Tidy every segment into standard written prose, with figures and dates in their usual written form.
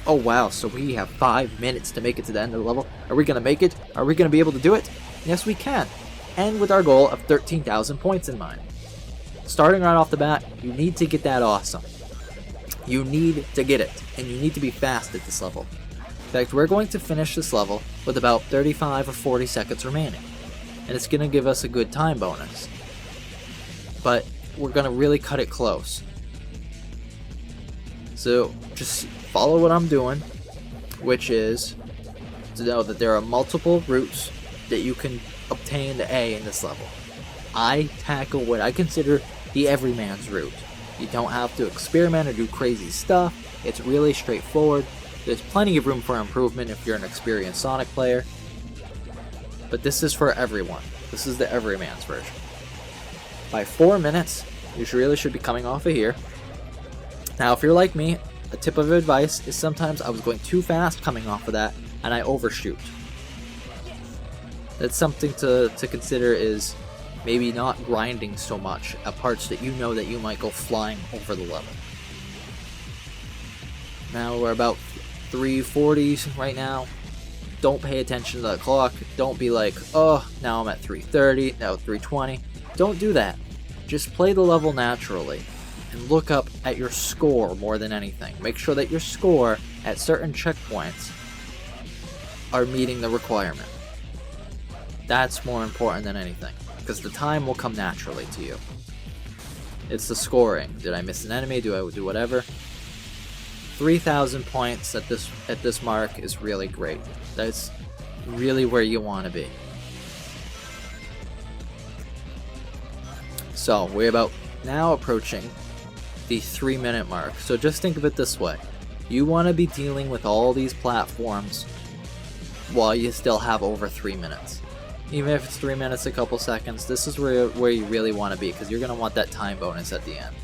Oh wow, so we have 5 minutes to make it to the end of the level. Are we going to make it? Are we going to be able to do it? Yes, we can. And with our goal of 13,000 points in mind. Starting right off the bat, you need to get that awesome. You need to get it, and you need to be fast at this level. In fact, we're going to finish this level with about 35 or 40 seconds remaining. And it's going to give us a good time bonus. But we're going to really cut it close. So just follow what I'm doing, which is to know that there are multiple routes that you can obtain the A in this level. I tackle what I consider the everyman's route. You don't have to experiment or do crazy stuff. It's really straightforward. There's plenty of room for improvement if you're an experienced Sonic player. But this is for everyone. This is the everyman's version. By 4 minutes, you really should be coming off of here. Now, if you're like me, a tip of advice is sometimes I was going too fast coming off of that, and I overshoot. That's something to consider, is maybe not grinding so much at parts that you know that you might go flying over the level. Now we're about 340 right now. Don't pay attention to the clock. Don't be like, oh, now I'm at 330, now 320. Don't do that. Just play the level naturally and look up at your score more than anything. Make sure that your score at certain checkpoints are meeting the requirement. That's more important than anything, because the time will come naturally to you. It's the scoring. Did I miss an enemy? Do I do whatever? 3,000 points at this mark is really great. That's really where you want to be. So we're about now approaching the 3-minute mark. So just think of it this way. You want to be dealing with all these platforms while you still have over 3 minutes. Even if it's 3 minutes, a couple seconds, this is where you really want to be, because you're going to want that time bonus at the end.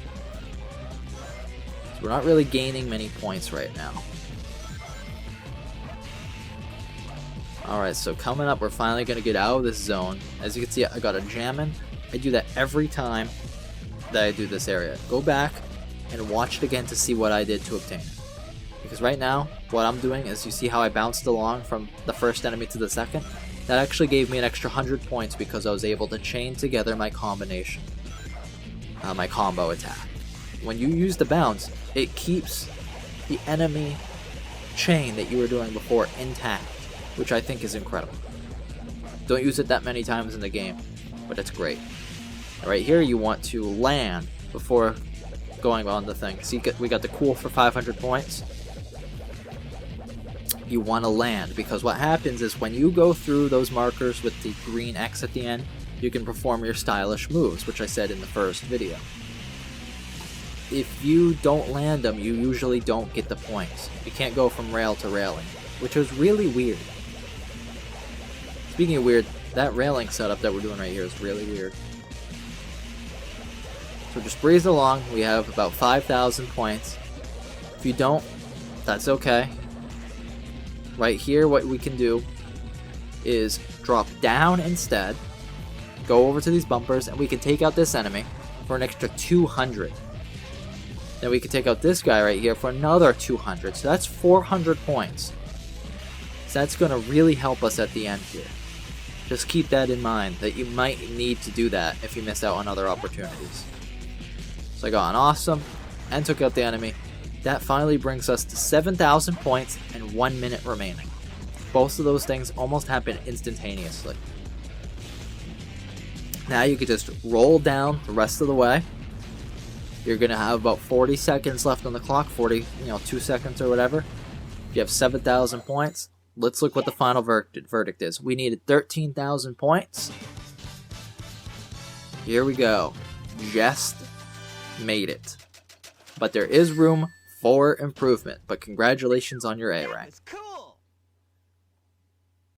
So we're not really gaining many points right now. Alright, so coming up, we're finally going to get out of this zone. As you can see, I got a jammin'. I do that every time that I do this area. Go back and watch it again to see what I did to obtain it. Because right now, what I'm doing is, you see how I bounced along from the first enemy to the second? That actually gave me an extra 100 points because I was able to chain together my combination. My combo attack. When you use the bounce, it keeps the enemy chain that you were doing before intact, which I think is incredible. Don't use it that many times in the game, but it's great. Right here, you want to land before going on the thing. See, we got the cool for 500 points. You want to land, because what happens is when you go through those markers with the green X at the end, you can perform your stylish moves, which I said in the first video. If you don't land them, you usually don't get the points. You can't go from rail to railing, which is really weird. Speaking of weird, that railing setup that we're doing right here is really weird. So just breeze along. We have about 5,000 points. If you don't, that's okay. Right here, what we can do is drop down instead, go over to these bumpers, and we can take out this enemy for an extra 200. Then we can take out this guy right here for another 200. So that's 400 points. So that's going to really help us at the end here. Just keep that in mind, that you might need to do that if you miss out on other opportunities. So I got an awesome and took out the enemy. That finally brings us to 7,000 points and 1 minute remaining. Both of those things almost happen instantaneously. Now you can just roll down the rest of the way. You're going to have about 40 seconds left on the clock, 2 seconds or whatever. You have 7,000 points. Let's look what the final verdict is. We needed 13,000 points. Here we go. Just made it. But there is room for improvement. But congratulations on your A rank.